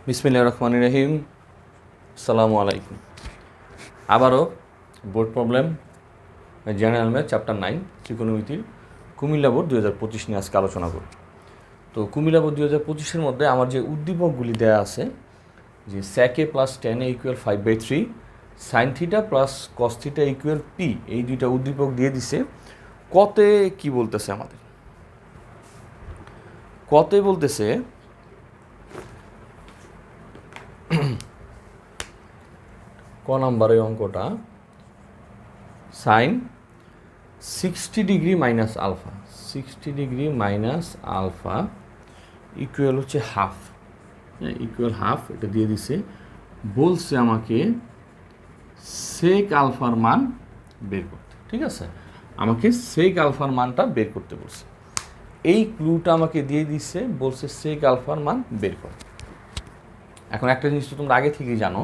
বিসমিল্লাহির রহমানির রহিম। আসসালামু আলাইকুম। আবারও board problem general math chapter 9 ত্রিকোণমিতির কুমিল্লা বোর্ড 2025 নিয়ে আজকে আলোচনা করব। তো কুমিল্লা বোর্ড 2025-এর মধ্যে আমার যে উদ্দীপকগুলি দেওয়া আছে যে sec a plus tan a equal 5/3, sin theta plus cos theta equal p, এই দুইটা উদ্দীপক দিয়ে দিছে। কতে কি বলতেছে আমাদের? কতে বলতেছে ক নাম্বারের অঙ্কটা sine 60 degree minus alpha, 60 degree minus alpha equal হচ্ছে হাফ, ইকুয়াল হাফ, এটা দিয়ে দিছে। বলছে আমাকে সেক আলফার মান বের করতে, ঠিক আছে? আমাকে সেক আলফার মানটা বের করতে বলছে। এই ক্লুটা আমাকে দিয়ে দিচ্ছে, বলছে সেক আলফার মান বের করো। এখন একটা জিনিস তো তোমরা আগে থেকেই জানো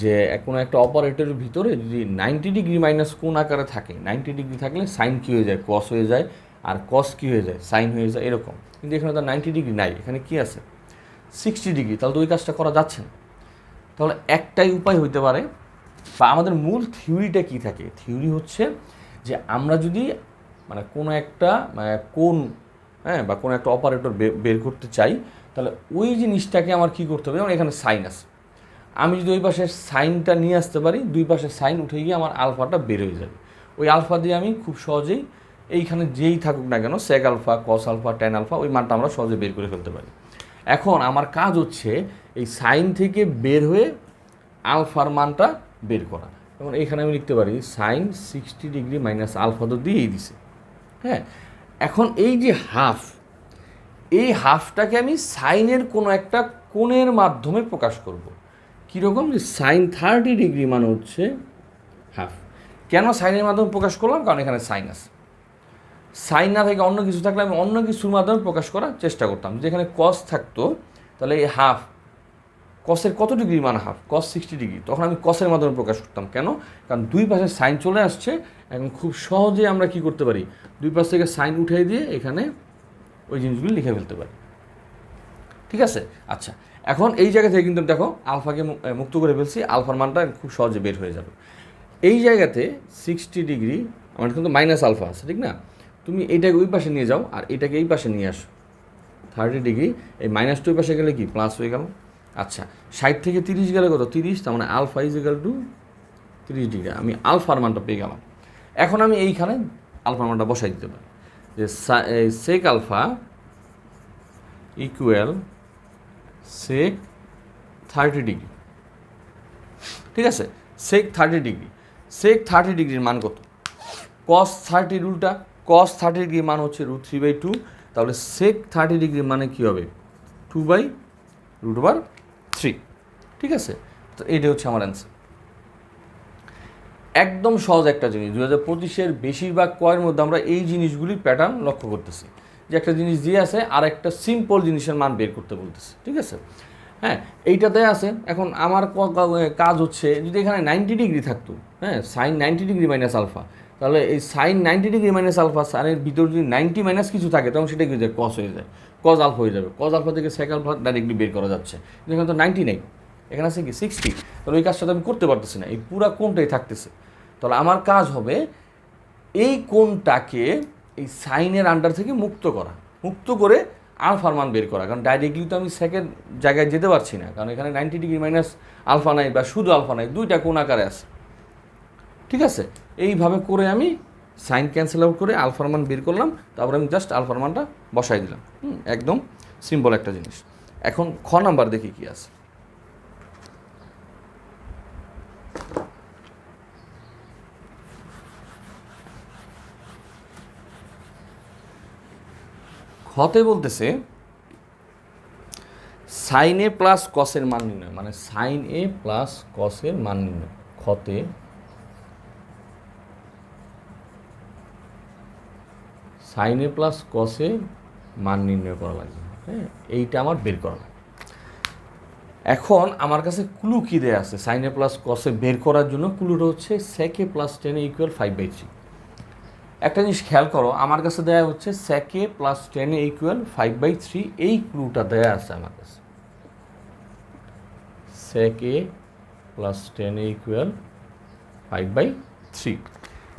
যে কোনো একটা অপারেটরের ভিতরে যদি 90 ডিগ্রি মাইনাস কোণ আকারে থাকে, 90 ডিগ্রি থাকলে সাইন কী হয়ে যায়? কস হয়ে যায়, আর কস কী হয়ে যায়? সাইন হয়ে যায়, এরকম। কিন্তু এখানে তো 90 ডিগ্রি নাই, এখানে কি আছে? 60 ডিগ্রি। তাহলে তো ওই কাজটা করা যাচ্ছে না। তাহলে একটাই উপায় হইতে পারে, বা আমাদের মূল থিওরিটা কী থাকে? থিওরি হচ্ছে যে আমরা যদি কোনো একটা কোণ, বা কোনো একটা অপারেটর বের করতে চাই, তাহলে ওই জিনিসটাকে আমার কী করতে হবে? যেমন এখানে সাইন আছে, আমি যদি ওই পাশের সাইনটা নিয়ে আসতে পারি, দুই পাশে সাইন উঠে গিয়ে আমার আলফাটা বের হয়ে যাবে। ওই আলফা দিয়ে আমি খুব সহজেই এইখানে যেই থাকুক না কেন, sec alpha, cos alpha, tan alpha, ওই মানটা আমরা সহজে বের করে ফেলতে পারি। এখন আমার কাজ হচ্ছে এই সাইন থেকে বের হয়ে আলফার মানটা বের করা। যেমন এইখানে আমি লিখতে পারি সাইন 60 ডিগ্রি মাইনাস আলফা তো দিয়েই দিছে। হ্যাঁ, এখন এই যে হাফ, এই হাফটাকে আমি সাইনের কোনো একটা কোণের মাধ্যমে প্রকাশ করব। কীরকম? যে সাইন 30 ডিগ্রি মানে হচ্ছে হাফ। কেন সাইনের মাধ্যমে প্রকাশ করলাম? কারণ এখানে সাইন আছে। সাইন না থেকে অন্য কিছু থাকলে আমি অন্য কিছুর মাধ্যমে প্রকাশ করার চেষ্টা করতাম। যেখানে কস থাকতো, তাহলে এই হাফ, কসের কত ডিগ্রি মানে হাফ? কস 60 ডিগ্রি। তখন আমি কসের মাধ্যমে প্রকাশ করতাম। কেন? কারণ দুই পাশে সাইন চলে আসছে। এখন খুব সহজে আমরা কি করতে পারি? দুই পাশ থেকে সাইন উঠিয়ে দিয়ে এখানে ওই জিনিসগুলি লিখে ফেলতে পারি। ঠিক আছে? আচ্ছা, এখন এই জায়গা থেকে কিন্তু দেখো আলফাকে মুক্ত করে ফেলছি, আলফার মানটা খুব সহজে বের হয়ে যাবে। এই জায়গাতে 60 ডিগ্রি আমার কিন্তু মাইনাস আলফা আছে, ঠিক না? তুমি এইটাকে ওই পাশে নিয়ে যাও আর এটাকে এই পাশে নিয়ে আসো। 30 ডিগ্রি, এই মাইনাসটা ওই পাশে গেলে কি প্লাস হয়ে গেল। আচ্ছা, 60 থেকে 30 গেলে কত? 30, তার মানে alpha is equal to 30 degree. আমি আলফার মানটা পেয়ে গেলাম। এখন আমি এইখানে আলফার মানটা বসাই দিতে পারি যে sec alpha equal sec 30 degree. ঠিক আছে? সেক 30 ডিগ্রি, সেক 30 ডিগ্রির মান কত? কস 30 রুলটা, কস 30 ডিগ্রির মান হচ্ছে √3/2। তাহলে সেক 30 ডিগ্রির মানে কী হবে? 2/√3। ঠিক আছে? তো এইটা হচ্ছে আমার অ্যান্সার। একদম সহজ একটা জিনিস। 2025-এর বেশিরভাগ কয়ের মধ্যে আমরা এই জিনিসগুলির প্যাটার্ন লক্ষ্য করতেছি, যে একটা জিনিস দিয়ে আছে আর একটা সিম্পল জিনিসের মান বের করতে বলতেছে। ঠিক আছে? হ্যাঁ, এইটাতে আছে। এখন আমার কাজ হচ্ছে যদি এখানে 90 ডিগ্রি থাকতো, সাইন 90 ডিগ্রি মাইনাস আলফা, তাহলে এই সাইন 90 ডিগ্রি মাইনাস আলফা, সাইনের ভিতর যদি 90 মাইনাস কিছু থাকে, তখন সেটা কি হয়ে যায়? কস হয়ে যায়, কজ আলফা হয়ে যাবে। কজ আলফা থেকে সেক আলফা ডাইরেক্টলি বের করা যাচ্ছে। কিন্তু এখানে তো 90 নেই, এখানে আছে কি 60। তাহলে ওই কাজটা আমি করতে পারতেছি না, এই পুরা কোণটাই থাকতেছে। তাহলে আমার কাজ হবে এই কোণটাকে এই সাইনের আন্ডার থেকে মুক্ত করা, মুক্ত করে আলফার মান বের করা। কারণ ডাইরেক্টলি তো আমি সেকেন্ড জায়গায় যেতে পারছি না, কারণ এখানে 90 ডিগ্রি মাইনাস আলফা নাই বা শুধু আলফা নাই, দুইটা কোণ আকারে আছে। ঠিক আছে? এইভাবে করে আমি সাইন ক্যান্সেল আউট করে আলফার মান বের করলাম, তারপরে আমি জাস্ট আলফার মানটা বসাই দিলাম। একদম সিম্পল একটা জিনিস। এখন খ নাম্বার দেখি কি আছে। খতে বলতেছে সাইন এ প্লাস কসের মান নির্ণয়, মানে সাইন এ প্লাস কসের মান নির্ণয়। খতে সাইন এ প্লাস কসে মান নির্ণয় করা লাগবে। হ্যাঁ, এইটা আমার বের করা লাগবে। এখন আমার কাছে ক্লু কী দেয়া আছে সাইন এ প্লাস কসে বের করার জন্য? ক্লুটা হচ্ছে sec a plus tan a equal 5/3। একটা জিনিস খেয়াল করো, আমার কাছে দেয়া হচ্ছে sec a plus tan a equal 5/3, এই ক্লুটা দেয়া আছে আমার কাছে। sec a plus ten A equal 5/3।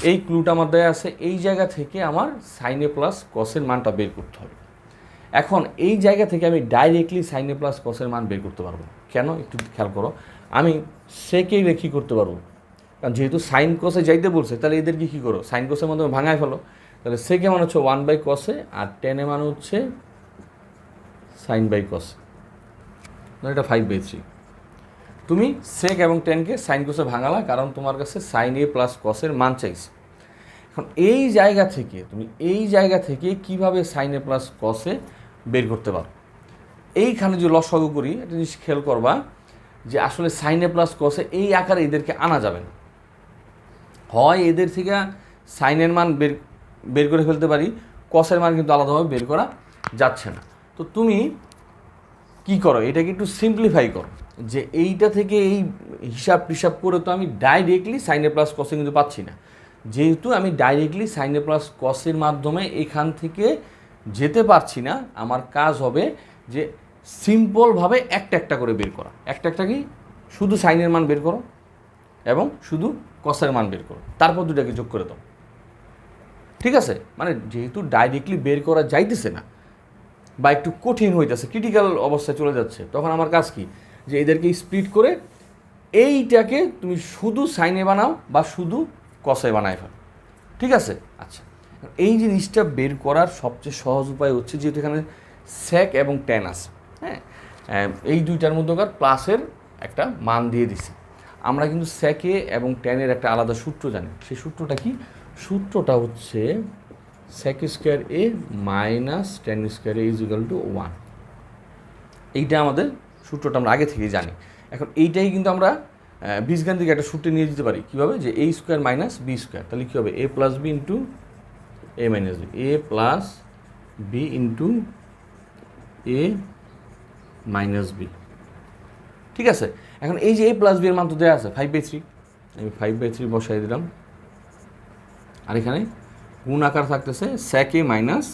এই ক্লুটা আমার দেয়া আছে, এই জায়গা থেকে আমার সাইন এ প্লাস কসের মানটা বের করতে হবে। এখন এই জায়গা থেকে আমি ডাইরেক্টলি সাইন এ প্লাস কসের মান বের করতে পারবো। কেন একটু খেয়াল করো, আমি সেকে রেখি করতে পারবো, কারণ যেহেতু সাইন কসে যাইতে বলছে, তাহলে এদেরকে কী করো, সাইন কসের মাধ্যমে ভাঙায় ফেলো। তাহলে সেকে মান হচ্ছে 1/cos আর টেনে মান হচ্ছে সাইন বাই কস, এটা 5/3। তুমি সেক এবং টেনকে সাইন কসে ভাঙালা, কারণ তোমার কাছে সাইন এ প্লাস কসের মান চাইছে। এখন এই জায়গা থেকে কিভাবে সাইন এ প্লাস কসে বের করতে পারো, এইখানে যে লসাগু করি একটা জিনিস খেয়াল করবা, যে আসলে সাইন এ প্লাস কসে এই আকারে এদেরকে আনা যাবে না। হয় এদের থেকে সাইনের মান বের করে ফেলতে পারি, কসের মান কিন্তু আলাদাভাবে বের করা যাচ্ছে না। তো তুমি কি করো, এটাকে একটু সিম্পলিফাই করো, যে এইটা থেকে এই হিসাব করে তো আমি ডাইরেক্টলি সাইন এ প্লাস কসে কিন্তু পাচ্ছি না। যেহেতু আমি ডাইরেক্টলি সাইন এ প্লাস কসের মাধ্যমে এখান থেকে যেতে পারছি না, আমার কাজ হবে যে সিম্পলভাবে একটা করে বের করা। একটা কি, শুধু সাইনের মান বের করো এবং শুধু কসের মান বের করো, তারপর দুটাকে যোগ করে দাও। ঠিক আছে, মানে যেহেতু ডাইরেক্টলি বের করা যাইতেছে না বা একটু কঠিন হইতেছে, ক্রিটিক্যাল অবস্থায় চলে যাচ্ছে, তখন আমার কাজ কি, যে এদেরকে স্প্লিট করে এইটাকে তুমি শুধু সাইনে বানাও বা শুধু কসে বানায় ফেলো। ঠিক আছে, আচ্ছা, এই জিনিসটা বের করার সবচেয়ে সহজ উপায় হচ্ছে, যেহেতু এখানে সেক এবং টেন আছে, হ্যাঁ, এই দুইটার মধ্যকার প্লাসের একটা মান দিয়ে দিছে। আমরা কিন্তু সেকে এবং টেনের একটা আলাদা সূত্র জানি। সেই সূত্রটা কি? সূত্রটা হচ্ছে sec square A minus tan square A is equal to 1। এইটা আমাদের সূত্রটা আমরা আগে থেকেই জানি। এখন এইটাই কিন্তু আমরা বীজগাণিতিক একটা সূত্রে নিয়ে যেতে পারি। কীভাবে? যে এ স্কোয়ার মাইনাস বি স্কোয়ার, তাহলে কী হবে, এ প্লাস বি ইন্টু এ মাইনাস বি, এ প্লাস বি ইন্টু এ মাইনাস বি। ঠিক আছে, এখন এই যে এ প্লাস বি এর মান তো দেওয়া আছে 5/3, আমি 5/3 বসাই দিলাম। আর এখানে গুণ আকার থাকতেছে sec a minus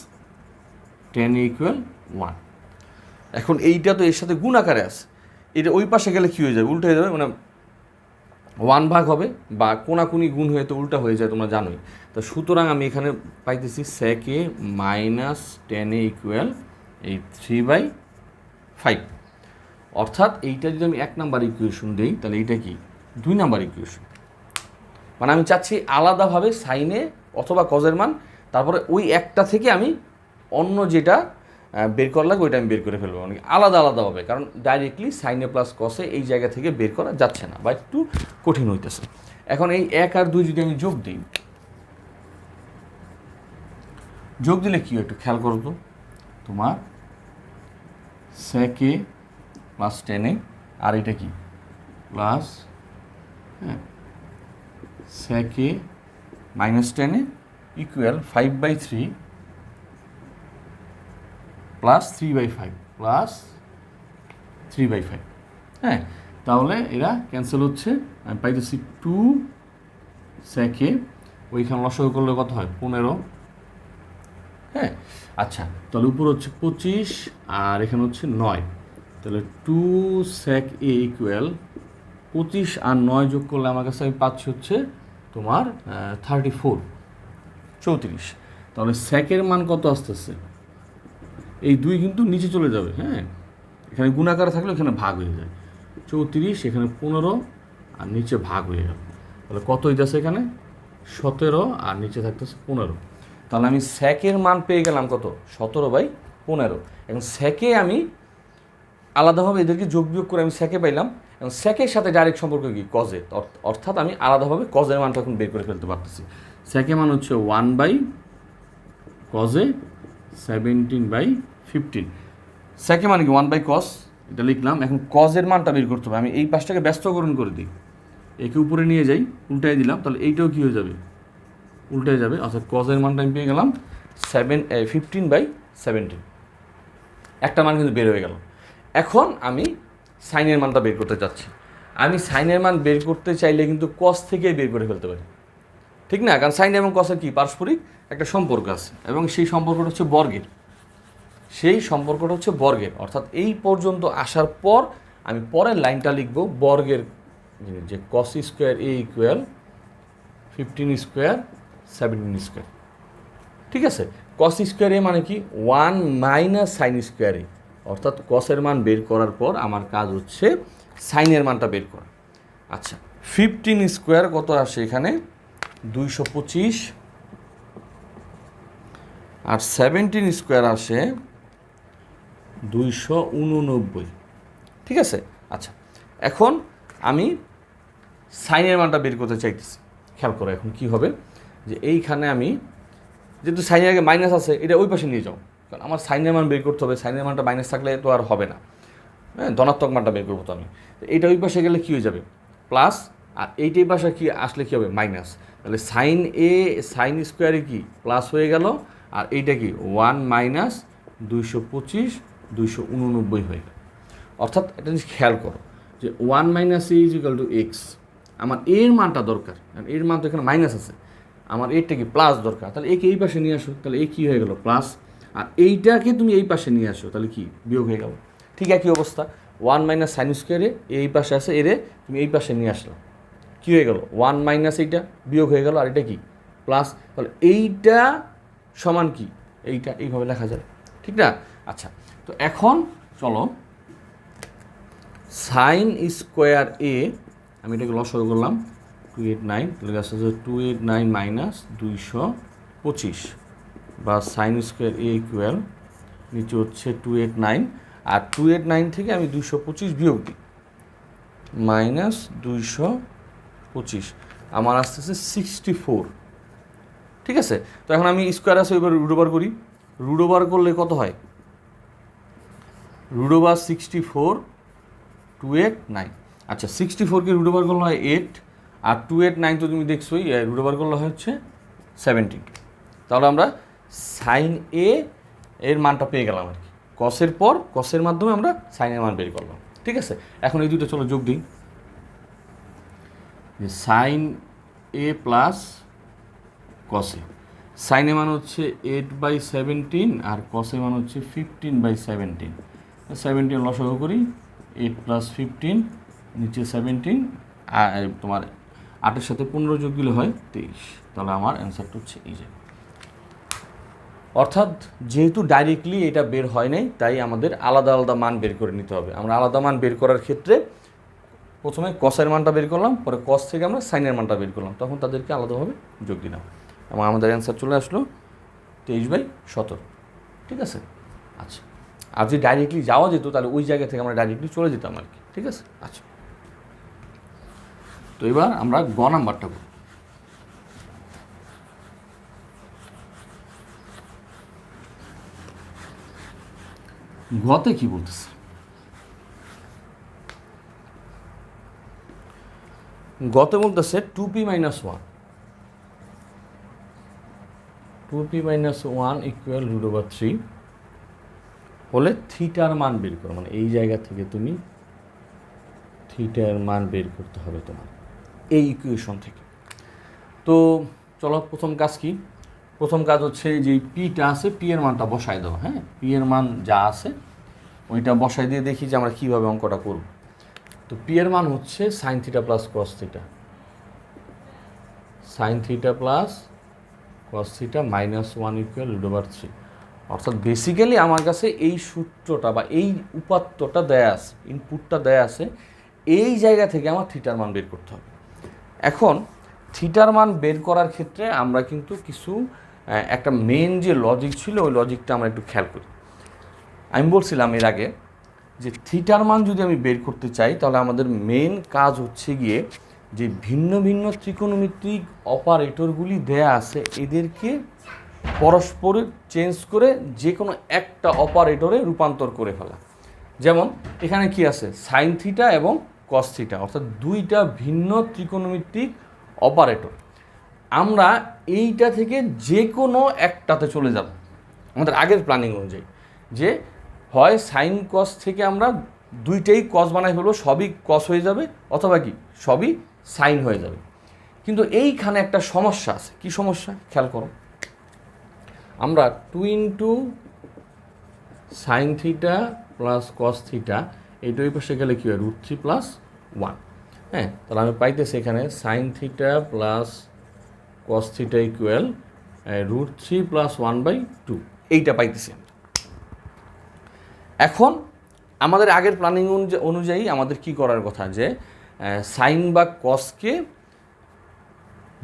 ten equal 1। এখন এইটা তো এর সাথে গুণ আকারে আছে, এটা ওই পাশে গেলে কী হয়ে যাবে, উল্টা হয়ে যাবে, মানে 1 ভাগ হবে, বা কোনাকুনি গুণ হয়ে তো উল্টা হয়ে যায়, তোমরা জানোই। তো সুতরাং আমি এখানে পাইতেছি sec a minus ten equal এই 3/5। অর্থাৎ এইটা যদি আমি 1 নাম্বার ইকুয়েশন দিই, তাহলে এইটা কি 2 নাম্বার ইকুয়েশন। মানে আমি চাচ্ছি আলাদাভাবে সাইনে অথবা কজের মান, তারপরে ওই একটা থেকে আমি অন্য যেটা বের করা লাগবে ওইটা আমি বের করে ফেলবো, মানে আলাদা হবে, কারণ ডাইরেক্টলি সাইনে প্লাস কসে এই জায়গা থেকে বের করা যাচ্ছে না বা একটু কঠিন হইতেছে। এখন এই 1 আর 2 যদি আমি যোগ দিই, যোগ দিলে কি হয় একটু খেয়াল করো তো, তোমার sec a প্লাস টেন এ, আর এটা কি plus sec a minus ten A equal 5/3 plus 3/5 plus 3/5। হ্যাঁ, তাহলে এরা ক্যান্সেল হচ্ছে, আমি পাইতেছি 2 sec a, ওইখানে লসাগু করলে কত হয় 15। হ্যাঁ, আচ্ছা, তাহলে উপর হচ্ছে 25 আর এখানে হচ্ছে 9, তাহলে 2 sec a ইকুয়াল 25 আর 9 যোগ করলে আমার কাছে আমি পাচ্ছি হচ্ছে তোমার 34। তাহলে সেকের মান কত আসতেছে, এই 2 কিন্তু নিচে চলে যাবে, হ্যাঁ, এখানে গুণাকার থাকলে এখানে ভাগ হয়ে যায়, 34 এখানে 15 আর নিচে ভাগ হয়ে গেল, তাহলে কত হইতেছে এখানে 17 আর নিচে থাকতেছে 15। তাহলে আমি সেকের মান পেয়ে গেলাম কত, 17/15। এবং সেকে আমি আলাদাভাবে এদেরকে যোগ বিয়োগ করে আমি সেকে পাইলাম, এবং সেকের সাথে ডাইরেক্ট সম্পর্ক কি কজে, অর্থাৎ আমি আলাদাভাবে কজের মানটা এখন বের করে ফেলতে পারতেছি। সেকে মান হচ্ছে 1/cos 17/15। সেকে মানে কি 1/cos, এটা লিখলাম। এখন কজের মানটা বের করতে হবে, আমি এই পাশটাকে ব্যস্তকরণ করে দিই, একে উপরে নিয়ে যাই, উল্টাই দিলাম, তাহলে এইটাও কী হয়ে যাবে, উল্টাই যাবে। অর্থাৎ কজের মানটা আমি পেয়ে গেলাম 15/17। একটা মান কিন্তু বের হয়ে গেল। এখন আমি সাইনের মানটা বের করতে চাচ্ছি। আমি সাইনের মান বের করতে চাইলে কিন্তু কস থেকেই বের করে ফেলতে পারি, ঠিক না? কারণ সাইন এবং কসের কি পারস্পরিক একটা সম্পর্ক আছে, এবং সেই সম্পর্কটা হচ্ছে বর্গের। অর্থাৎ এই পর্যন্ত আসার পর আমি পরের লাইনটা লিখব বর্গের যে কস স্কোয়ার এ ইকুয়াল 15 স্কোয়ার 17 স্কোয়ার। ঠিক আছে, কস স্কোয়ার এ মানে কি 1 মাইনাস সাইন স্কোয়ার এ, অর্থাৎ কসের মান বের করার পর আমার কাজ হচ্ছে সাইনের মানটা বের করা। আচ্ছা, 15 স্কোয়ার কত আসে এখানে 225, আর 17 স্কোয়ার আসে 289। ঠিক আছে, আচ্ছা এখন আমি সাইনের মানটা বের করতে চাইতেছি। খেয়াল করো এখন কি হবে, যে এইখানে আমি যেহেতু সাইনের আগে মাইনাস আছে এটা ওই পাশে নিয়ে যাও, কারণ আমার সাইনের মান বের করতে হবে। সাইনের মানটা মাইনাস থাকলে তো আর হবে না, হ্যাঁ ধনাত্মক মানটা বের করবো তো আমি। এইটা ওই পাশে গেলে কী হয়ে যাবে প্লাস, আর এইটাই পাশে কি আসলে কী হবে মাইনাস। তাহলে সাইন এ সাইন স্কোয়ারে কি প্লাস হয়ে গেল, আর এইটা কি 1 মাইনাস 225 289 হয়ে গেল। অর্থাৎ একটা জিনিস খেয়াল করো যে 1 minus A is equal two x, আমার এর মানটা দরকার, কারণ এর মান তো এখানে মাইনাস আছে, আমার এরটা কি প্লাস দরকার। তাহলে একে এই পাশে নিয়ে আসো, তাহলে এ কী হয়ে গেল প্লাস, আর এইটাকে তুমি এই পাশে নিয়ে আসো তাহলে কি বিয়োগ হয়ে গেল। ঠিক একই অবস্থা 1 মাইনাস সাইন স্কোয়ারে এই পাশে আছে, এরে তুমি এই পাশে নিয়ে আসলো, কী হয়ে গেল 1 মাইনাস এইটা বিয়োগ হয়ে গেল, আর এটা কি প্লাস। তাহলে এইটা সমান কি এইটা, এইভাবে লেখা যায়, ঠিক না? আচ্ছা, তো এখন চলো সাইন স্কোয়ার এ, আমি এটাকে লসাগু করলাম 289, তাহলে কাছে 289 মাইনাস 225, বা সাইন স্কোয়ার এ ইকুয়াল নিচে হচ্ছে 289, আর 289 থেকে আমি 225 বিয়োগ দিই মাইনাস 225, আমার আসতেছে 64। ঠিক আছে, তো এখন আমি স্কোয়ার আছে এবার রুট ওভার করি, রুট ওভার করলে কত হয় রুট ওভার 64 289। আচ্ছা 64কে রুট ওভার করলে হয় 8, আর 289 তো তুমি দেখছোই রুট ওভার করলে হচ্ছে 17। তাহলে আমরা সাইন এ এর মানটা পেয়ে গেলাম আর কি, কসের পর কসের মাধ্যমে আমরা সাইনের মান বের করলাম। ঠিক আছে, এখন এই দুটো চলো যোগ দিই, যে সাইন এ প্লাস কসে। সাইনের মান হচ্ছে 8/17 আর কসের মান হচ্ছে 15/17। 17 লসাগু করি, 8 + 15 নিচে 17, আর তোমার 8-এর সাথে 15 যোগ দিলে হয় 23। তাহলে আমার অ্যান্সারটা হচ্ছে এই যে, অর্থাৎ যেহেতু ডাইরেক্টলি এটা বের হয় নাই তাই আমাদের আলাদা আলাদা মান বের করে নিতে হবে। আমরা আলাদা মান বের করার ক্ষেত্রে প্রথমে কসের মানটা বের করলাম, পরে কস থেকে আমরা সাইনের মানটা বের করলাম, তখন তাদেরকে আলাদাভাবে যোগ দিলাম এবং আমাদের অ্যান্সার চলে আসলো 23/17। ঠিক আছে, আচ্ছা আর যদি ডাইরেক্টলি যাওয়া যেত তাহলে ওই জায়গা থেকে আমরা ডাইরেক্টলি চলে যেতাম আর কি। ঠিক আছে, আচ্ছা তো এবার আমরা গ নাম্বারটা করি। গতে কি বলতেছে, গতে বলতেছে 2p - 1, 2p - 1 ইকুয়াল √3 হলে থিটার মান বের করো, মানে এই জায়গা থেকে তুমি থিটার মান বের করতে হবে তোমার এই ইকুয়েশন থেকে। তো চলো প্রথম কাজ কি, প্রথম কাজ হচ্ছে যে পিটা আছে পি এর মানটা বসায় দেওয়া। হ্যাঁ, পি এর মান যা আছে ওইটা বসাই দিয়ে দেখি যে আমরা কীভাবে অঙ্কটা করব। তো পি এর মান হচ্ছে sine theta plus cos theta, sine theta plus cos theta -1 equal √3। অর্থাৎ বেসিক্যালি আমার কাছে এই সূত্রটা বা এই উপাত্তটা দেয়া আছে, ইনপুটটা দেয়া আছে, এই জায়গা থেকে আমার থিটার মান বের করতে হবে। এখন থিটার মান বের করার ক্ষেত্রে আমরা কিন্তু কিছু একটা মেন যে লজিক ছিল ওই লজিকটা আমরা একটু খেয়াল করি। আমি বলছিলাম এর আগে যে থিটার মান যদি আমি বের করতে চাই তাহলে আমাদের মেন কাজ হচ্ছে গিয়ে যে ভিন্ন ভিন্ন ত্রিকোণমিতিক অপারেটরগুলি দেয়া আছে এদেরকে পরস্পরে চেঞ্জ করে যে কোনো একটা অপারেটরে রূপান্তর করে ফেলা। যেমন এখানে কি আছে সাইন থিটা এবং কস থিটা, অর্থাৎ দুইটা ভিন্ন ত্রিকোণমিতিক অপারেটর। আমরা এইটা থেকে যে কোনো একটাতে চলে যাব আমাদের আগের প্ল্যানিং অনুযায়ী, যে হয় সাইন কস থেকে আমরা দুইটাই কস বানাই ফেলবো, সবই কস হয়ে যাবে, অথবা কি সবই সাইন হয়ে যাবে। কিন্তু এইখানে একটা সমস্যা আছে। কি সমস্যা খেয়াল করো, আমরা 2 × sine theta plus cos theta এইটা ওই পাশে গেলে কী হয় √3+1। হ্যাঁ, তাহলে আমি পাইতেছি এখানে sin theta plus cos theta equal √3+1/2, এইটা পাইতেছি। এখন আমাদের আগের প্ল্যানিং অনুযায়ী আমাদের কি করার কথা, যে সাইন বা কসকে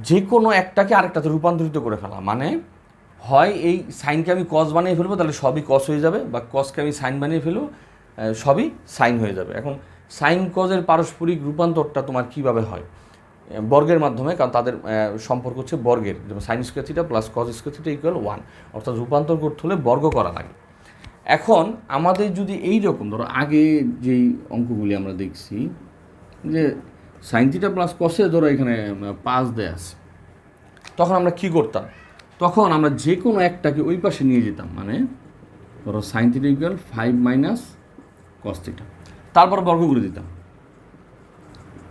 যে কোনো একটাকে আরেকটাতে রূপান্তরিত করে ফেলা, মানে হয় এই সাইনকে আমি কস বানিয়ে ফেলবো, তাহলে সবই কস হয়ে যাবে, বা কসকে আমি সাইন বানিয়ে ফেলবো, সবই সাইন হয়ে যাবে। এখন সাইন কজের পারস্পরিক রূপান্তরটা তোমার কীভাবে হয়? বর্গের মাধ্যমে, কারণ তাদের সম্পর্ক হচ্ছে বর্গের, যেমন sign square theta plus cos square theta equal 1, অর্থাৎ রূপান্তর করতে হলে বর্গ করা লাগে। এখন আমাদের যদি এই রকম ধরো আগে যেই অঙ্কগুলি আমরা দেখছি যে সাইন থিটা প্লাস কসে ধরো এখানে 5 দেয়া আছে, তখন আমরা কি করতাম? তখন আমরা যে কোনো একটাকে ওই পাশে নিয়ে যেতাম, মানে ধরো sine theta equal 5 - cos theta, তারপর বর্গ করে দিতাম।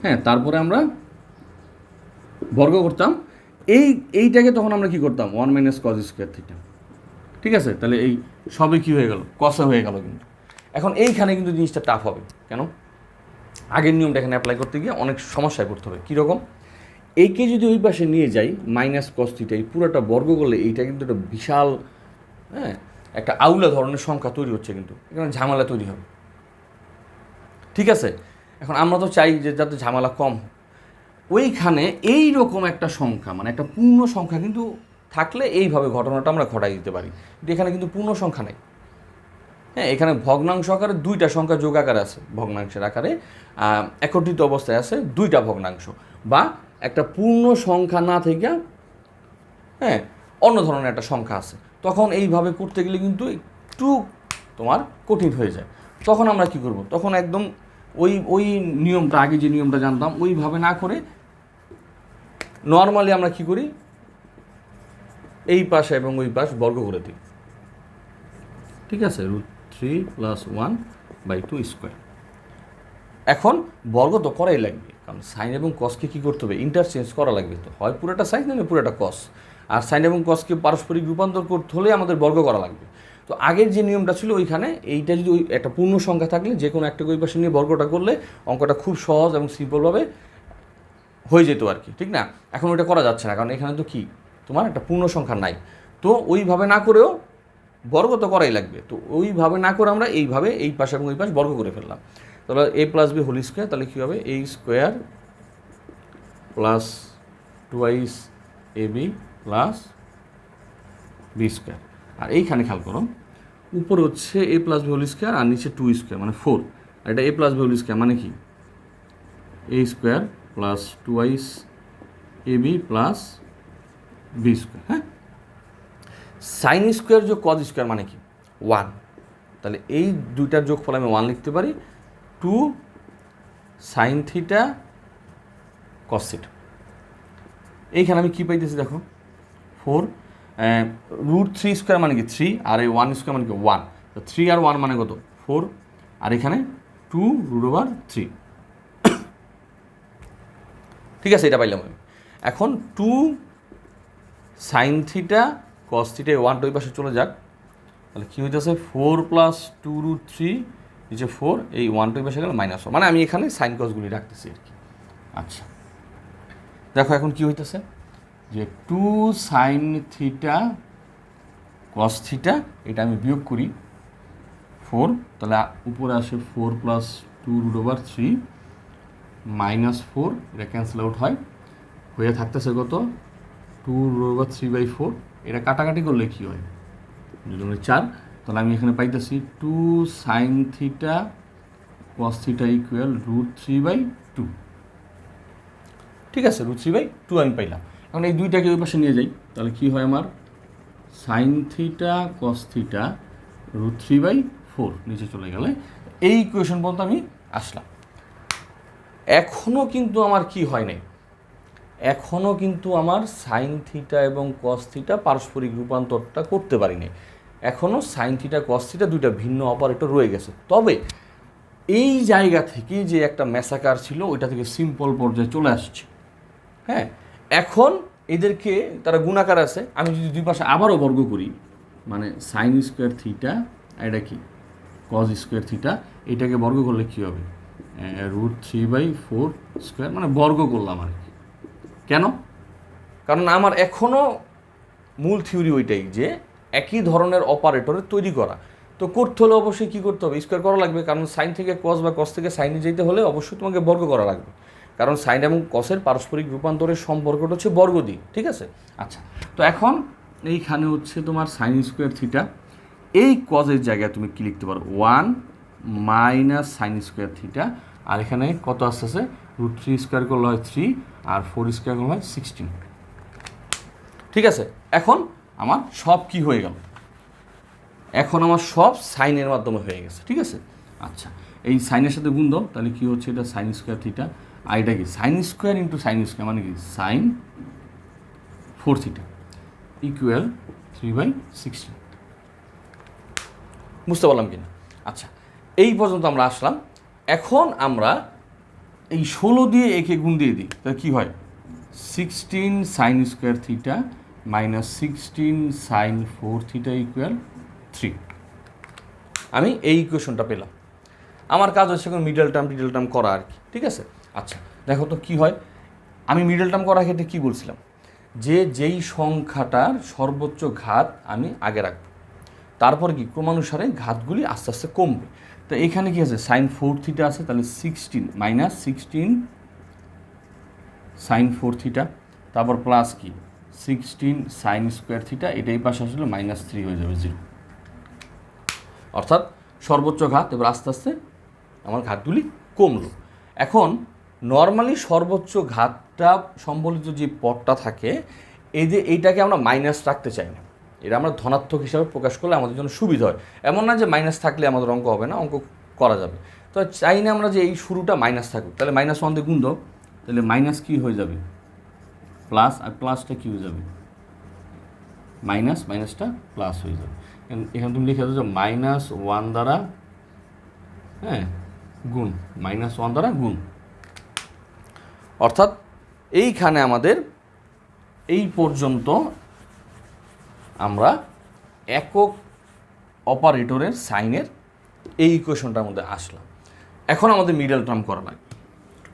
হ্যাঁ, তারপরে আমরা বর্গ করতাম এইটাকে, তখন আমরা কি করতাম 1 - কস স্কোয়ার থিটা। ঠিক আছে, তাহলে এই সবই কী হয়ে গেল, কসে হয়ে গেল। কিন্তু এখন এইখানে কিন্তু জিনিসটা টাফ হবে, কেন? আগের নিয়মটা এখানে অ্যাপ্লাই করতে গিয়ে অনেক সমস্যায় পড়তে হবে। কীরকম? এইকে যদি ওই পাশে নিয়ে যাই -cos থিটা, এই পুরোটা বর্গ করলে এইটা কিন্তু একটা বিশাল, হ্যাঁ, একটা আউলা ধরনের সংখ্যা তৈরি হচ্ছে, কিন্তু এখানে ঝামেলা তৈরি হবে। ঠিক আছে, এখন আমরা তো চাই যে যাতে ঝামেলা কম হয়। ওইখানে এই রকম একটা সংখ্যা, মানে একটা পূর্ণ সংখ্যা কিন্তু থাকলে এইভাবে ঘটনাটা আমরা ঘটাই দিতে পারি, কিন্তু এখানে কিন্তু পূর্ণ সংখ্যা নেই। হ্যাঁ, এখানে ভগ্নাংশ আকারে দুইটা সংখ্যা যোগ আকারে আছে, ভগ্নাংশের আকারে একত্রিত অবস্থায় আছে দুইটা ভগ্নাংশ, বা একটা পূর্ণ সংখ্যা না থেকে, হ্যাঁ, অন্য ধরনের একটা সংখ্যা আছে। তখন এইভাবে করতে গেলে কিন্তু একটু তোমার কঠিন হয়ে যায়। তখন আমরা কি করব? তখন একদম ওই নিয়মটা, আগে যে নিয়মটা জানতাম ওইভাবে না করে নর্মালি আমরা কি করি, এই পাশে এবং ওই পাশ বর্গ করে দিই। ঠিক আছে, √3+1/2 স্কোয়ার। এখন বর্গ তো করাই লাগবে, কারণ সাইন এবং কসকে কী করতে হবে, ইন্টারচেঞ্জ করা লাগবে। তো হয় পুরোটা সাইন নাহলে পুরোটা কস, আর সাইন এবং কসকে পারস্পরিক রূপান্তর করতে হলে আমাদের বর্গ করা লাগবে। তো আগের যে নিয়মটা ছিল ওইখানে এইটা যদি ওই একটা পূর্ণ সংখ্যা থাকলে যে কোনো একটা ওই পাশে নিয়ে বর্গটা করলে অঙ্কটা খুব সহজ এবং সিম্পলভাবে হয়ে যেত আর কি, ঠিক না? এখন ওইটা করা যাচ্ছে না, কারণ এখানে তো কি তোমার একটা পূর্ণ সংখ্যা নাই। তো ওইভাবে না করেও বর্গ তো করাই লাগবে। তো ওইভাবে না করে আমরা এইভাবে এই পাশ এবং ওই পাশ বর্গ করে ফেললাম। তাহলে a + b হোল স্কোয়ার, তাহলে কী হবে a² + 2ab + b²। আর এইখানে খেয়াল করো, উপরে হচ্ছে a + b হোল স্কোয়ার আর নিচে 2² মানে 4, আর এটা a + b হোল স্কোয়ার মানে কি a² + 2ab + b²। হ্যাঁ, সাইন স্কোয়ার যোগ কজ স্কোয়ার মানে কি 1, তাহলে এই দুইটার যোগফল আমি 1 লিখতে পারি, 2 sin থিটা cos থিটা। এইখানে আমি কী পাইতেছি দেখো, 4 √3² মানে কি 3, আর এই 1² মানে কি 1, তো 3 আর 1 মানে কত 4, আর এখানে 2√3। ঠিক আছে, এটা পাইলাম আমি। এখন 2 sin থিটা cos থিটা, 1 ওই পাশে চলে যাক, তাহলে কী হইতেছে 4 + 2√3 নিচে 4, এই 1 ওই পাশে গেলে -1, মানে আমি এখানে সাইন কসগুলি রাখতেছি আর কি। আচ্ছা, দেখো এখন কী হইতেছে যে 2 sin থিটা cos থিটা, এটা আমি বিয়োগ করি 4, তাহলে উপরে আসে 4 + 2√3 -4, এটা ক্যান্সেল আউট হয়, হয়ে থাকতেছে কত 2√3/4। এটা কাটাকাটি করলে কী হয় 4, তাহলে আমি এখানে পাইতেছি 2 sin theta cos theta equal √3/2। ঠিক আছে, √3/2 আমি পাইলাম। এখন এই দুইটাকে ওই পাশে নিয়ে যাই, তাহলে কী হয় আমার সাইন থিটা cos থিটা √3/4 নিচে চলে গেলে এই ইকুয়েশন পর্যন্ত আমি আসলাম। এখনও কিন্তু আমার কি হয় নাই, এখনও কিন্তু আমার সাইন থিটা এবং cos থিটা পারস্পরিক রূপান্তরটা করতে পারিনি। এখনও সাইন থিটা cos থিটা দুইটা ভিন্ন অপারেটর রয়ে গেছে। তবে এই জায়গা থেকে যে একটা ম্যাসাকার ছিল ওইটা থেকে সিম্পল পর্যায়ে চলে আসছে। হ্যাঁ, এখন এদেরকে তারা গুণাকার আছে, আমি যদি দুই পাশে আবারও বর্গ করি, মানে সাইন স্কোয়ার থিটা, এটা কি কজ স্কোয়ার থিটা, এটাকে বর্গ করলে কী হবে √3/4 স্কোয়ার, মানে বর্গ করলাম আর কি। কেন? কারণ আমার এখনও মূল থিওরি ওইটাই যে একই ধরনের অপারেটরের তৈরি করা, তো করতে হলে অবশ্যই কী করতে হবে, স্কোয়ার করা লাগবে। কারণ সাইন থেকে কস বা কস থেকে সাইনে যেতে হলে অবশ্যই তোমাকে বর্গ করা লাগবে, কারণ সাইন এবং কসের পারস্পরিক রূপান্তরের সম্পর্কটা হচ্ছে বর্গ দিক, ঠিক আছে। আচ্ছা, তো এখন এইখানে হচ্ছে তোমার সাইন স্কোয়ার থিটা, এই কজের জায়গায় তুমি কী লিখতে পারো 1 মাইনাস সাইন স্কোয়ার থিটা, আর এখানে কত আসতেছে √3 স্কোয়ার করলে হয় 3 আর 4 স্কোয়ার করলে হয় 16, ঠিক আছে। এখন আমার সব কি হয়ে গেল, এখন আমার সব সাইনের মাধ্যমে হয়ে গেছে, ঠিক আছে। আচ্ছা, এই সাইনের সাথে গুণ দাও, তাহলে কী হচ্ছে এটা সাইন স্কোয়ার থিটা, আর এটা কি sine square into sine square মানে কি সাইন 4 থিটা ইকুয়াল 3/16, বুঝতে পারলাম কিনা? আচ্ছা, এই পর্যন্ত আমরা আসলাম। এখন আমরা এই 16 দিয়ে একে গুণ দিয়ে দিই, তাহলে কী হয় 16 sine square theta minus 16 sine 4 theta equal 3। আমি এই ইকুয়েশনটা পেলাম। আমার কাজ হচ্ছে এখন মিডল টার্ম করা আর কি, ঠিক আছে। আচ্ছা, দেখো তো কী হয়, আমি মিডল টার্ম করার ক্ষেত্রে কী বলছিলাম, যে যেই সংখ্যাটার সর্বোচ্চ ঘাত আমি আগে রাখবো, তারপর কি ক্রমানুসারে ঘাতগুলি আস্তে আস্তে কমবে। তো এখানে কি আছে সাইন 4 থিটা আছে, তাহলে 16 মাইনাস 16 সাইন 4 থিটা, তারপর প্লাস কি 16 সাইন স্কোয়ার থিটা, এটাই পাশে আসলে -3 হয়ে যাবে 0, অর্থাৎ সর্বোচ্চ ঘাত এবার আস্তে আস্তে আমার ঘাতগুলি কমলো। এখন নর্মালি সর্বোচ্চ ঘাতটা সম্বলিত যে পদটা থাকে, এই যে এইটাকে আমরা মাইনাস রাখতে চাই না, এটা আমরা ধনাত্মক হিসাবে প্রকাশ করলে আমাদের জন্য সুবিধা হয়। এমন না যে মাইনাস থাকলে আমাদের অঙ্ক হবে না, অঙ্ক করা যাবে। তো চাই না আমরা যে এই শুরুটা মাইনাস থাকুক, তাহলে -1 দিয়ে গুণ দাও, তাহলে মাইনাস কী হয়ে যাবে প্লাস, আর প্লাসটা কী হয়ে যাবে মাইনাসটা প্লাস হয়ে যাবে। এখানে তুমি লিখে দাও যে -1 দ্বারা গুণ, -1 দ্বারা গুণ, অর্থাৎ এইখানে আমাদের এই পর্যন্ত আমরা একক অপারেটরের সাইনের এই ইকুয়েশনটার মধ্যে আসলাম। এখন আমাদের মিডল টার্ম করা লাগবে।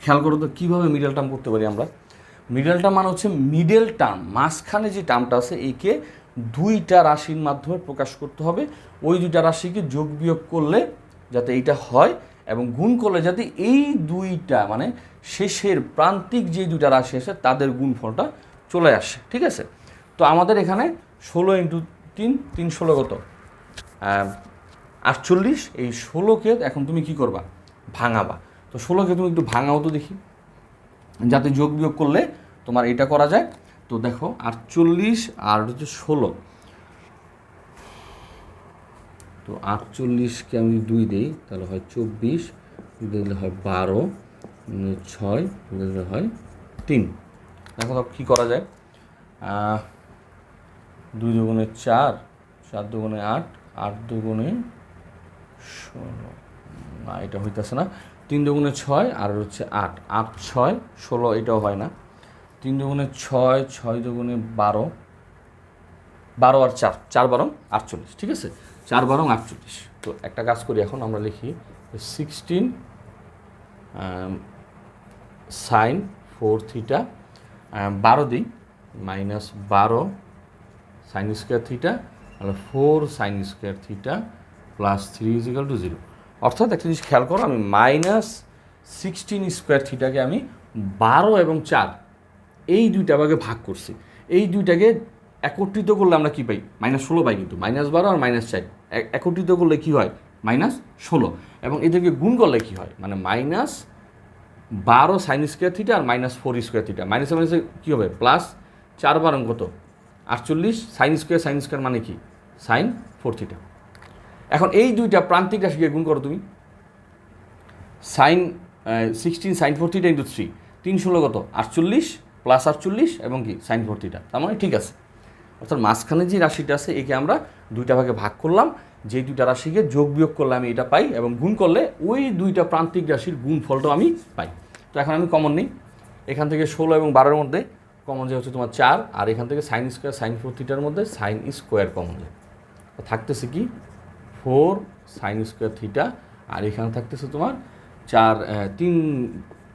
খেয়াল করো তো কীভাবে মিডল টার্ম করতে পারি আমরা। মিডল টার্ম মানে হচ্ছে মিডল টার্ম, মাঝখানে যে টার্মটা আছে একে দুইটা রাশির মাধ্যমে প্রকাশ করতে হবে। ওই দুইটা রাশিকে যোগ বিয়োগ করলে যাতে এইটা হয় এবং গুণ করলে যাতে এই দুইটা মানে শেষের প্রান্তিক যে দুইটা রাশি আছে তাদের গুণফলটা চলে আসে, ঠিক আছে। তো আমাদের এখানে 16 × 3 3 16 কত 48। এই 16কে এখন তুমি কি করবা ভাঙাবা। তো 16কে তুমি একটু ভাঙাও তো দেখি, যাতে যোগ বিয়োগ করলে তোমার এটা করা যায়। তো দেখো 48 আর হচ্ছে 16, তো 48কে আমি 2 দিই তাহলে হয় 24, 2 দিলে হয় 12, 6 দিলে হয় 3। দেখো তো কী করা যায়, 2 দুগুণে 4, 4 দুগুণে 8, 8 দুগুণে 16, না এটা হইতেছে না, 3 দুগুণে 6 আর হচ্ছে 8, 8 6 16, এটাও হয় না। 3 দুগুণে 6, 6 দুগুণে 12, 12 আর 4, 4 12 48, ঠিক আছে, 4 12 48। তো একটা কাজ করি, এখন আমরা লিখি 16 সাইন 4 থিটা, 12 দিই -12 সাইন স্কোয়ার থিটা, তাহলে 4 সাইন স্কোয়ার থিটা প্লাস 3 = 0। অর্থাৎ একটা জিনিস খেয়াল করো, আমি -16 স্কোয়ার থিটাকে আমি 12 এবং 4 এই দুইটা ভাগে ভাগ করছি। এই দুইটাকে একত্রিত করলে আমরা কী পাই -16 পাই, কিন্তু -12 আর -4 একত্রিত করলে কী হয় -16, এবং এদেরকে গুণ করলে কী হয় মানে -12 সাইন স্কোয়ার থিটা আর -4 স্কোয়ার থিটা, মাইনাসে মাইনাসে কী হবে প্লাস 4 12 কত 48 সাইন স্কোয়ার মানে কি সাইন 4 থিটা। এখন এই দুইটা প্রান্তিক রাশিকে গুণ করো তুমি, সাইন 16 সাইন 4 থিটা × 3, 3 16 কত 48 প্লাস 48 এবং কি সাইন 4 থিটা, তার মানে ঠিক আছে। অর্থাৎ মাঝখানে যে রাশিটা আছে একে আমরা দুইটা ভাগে ভাগ করলাম, যে দুইটা রাশিকে যোগ বিয়োগ করলে আমি এটা পাই এবং গুণ করলে ওই দুইটা প্রান্তিক রাশির গুণফলটাও আমি পাই। তো এখন আমি কমন নিই, এখান থেকে 16 এবং 12-এর মধ্যে কমন যে হচ্ছে তোমার 4, আর এখান থেকে সাইন স্কোয়ার সাইন 4 থিটার মধ্যে সাইন স্কোয়ার কমন যায়, থাকতেছে কি 4 সাইন স্কোয়ার থিটা, আর এখানে থাকতেছে তোমার 3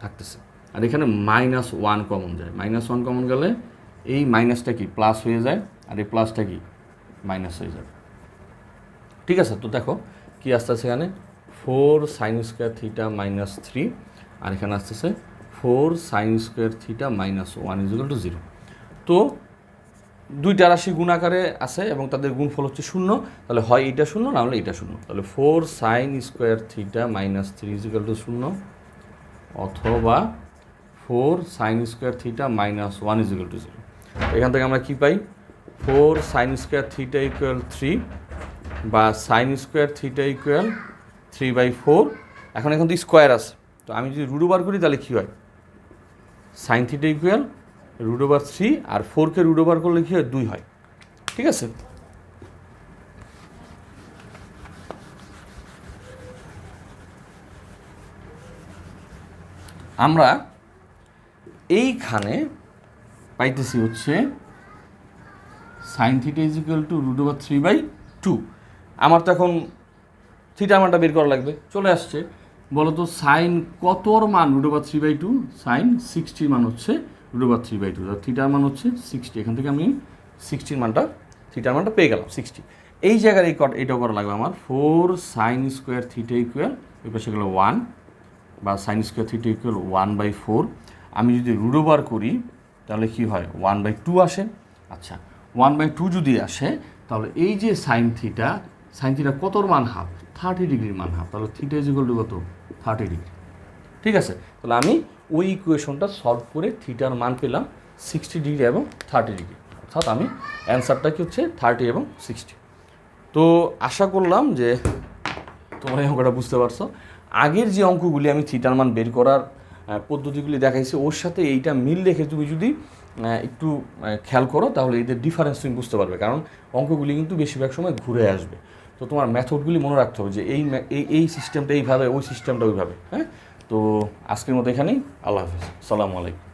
থাকতেছে, আর এখানে -1 কমন যায়। -1 কমন গেলে এই মাইনাসটা কি প্লাস হয়ে যায়, আর এই প্লাসটা কি মাইনাস হয়ে যাবে। ঠিক আছে, তো দেখো কি আসতেছে এখানে 4 সাইন স্কোয়ার থিটা -3, আর এখানে আসতেছে 4 সাইন স্কোয়ার থিটা -1 = 0। তো দুইটা রাশি গুণাকারে আছে এবং তাদের গুণফল হচ্ছে 0, তাহলে হয় এটা 0 না হলে এটা 0। তাহলে 4 সাইন স্কোয়ার থিটা -3 = 0, অথবা 4 সাইন স্কোয়ার থিটা -1 = 0। এখান থেকে আমরা কি পাই, 4 সাইন স্কোয়ার থিটা = 3, বা সাইন স্কোয়ার থিটা = 3/4। এখন তো স্কোয়ার আছে, তো আমি যদি রুট ওভার করি তাহলে কী হয়, সাইন থিটা = √3, আর 4কে রুট ওভার করলে কী হয়, 2 হয়। ঠিক আছে, আমরা এইখানে পাইতেছি হচ্ছে সাইন থিটা = √3/2। আমার তো এখন থিটার মানটা বের করা লাগবে, চলে আসছে। বলো তো সাইন কতর মান √3/2, সাইন 60 মান হচ্ছে √3/2, থিটার মান হচ্ছে 60। এখান থেকে আমি 60 মানটা, থিটার মানটা পেয়ে গেলাম 60। এই জায়গায় এটাও করা লাগবে আমার 4 সাইন স্কোয়ার থিটা ওই পাশে গেলো 1, বা সাইন স্কোয়ার থিটা = 1/4। আমি যদি রুট ওভার করি তাহলে কি হয়, 1/2 আসে। আচ্ছা, 1/2 যদি আসে তাহলে এই যে সাইন থিটা কতর মান হাফ, 30 ডিগ্রির মান হাফ, তাহলে থিটা = কত, 30 ডিগ্রি। ঠিক আছে, তাহলে আমি ওই ইকুয়েশনটা সলভ করে থিটার মান পেলাম 60 ডিগ্রি এবং 30 ডিগ্রি, অর্থাৎ আমি অ্যান্সারটা কি হচ্ছে 30 এবং 60। তো আশা করলাম যে তোমরা এই অঙ্কটা বুঝতে পারছো। আগের যে অঙ্কগুলি আমি থিটার মান বের করার পদ্ধতিগুলি দেখাইছি, ওর সাথে এইটা মিল রেখে তুমি যদি একটু খেয়াল করো তাহলে এদের ডিফারেন্স তুমি বুঝতে পারবে, কারণ অঙ্কগুলি কিন্তু বেশিরভাগ সময় ঘুরে আসবে। তো তোমার মেথডগুলি মনে রাখতে হবে যে এই সিস্টেমটা এইভাবে, ওই সিস্টেমটা ওইভাবে। হ্যাঁ, তো আজকের মতো এখানেই, আল্লাহ হাফিজ, আসসালামু আলাইকুম।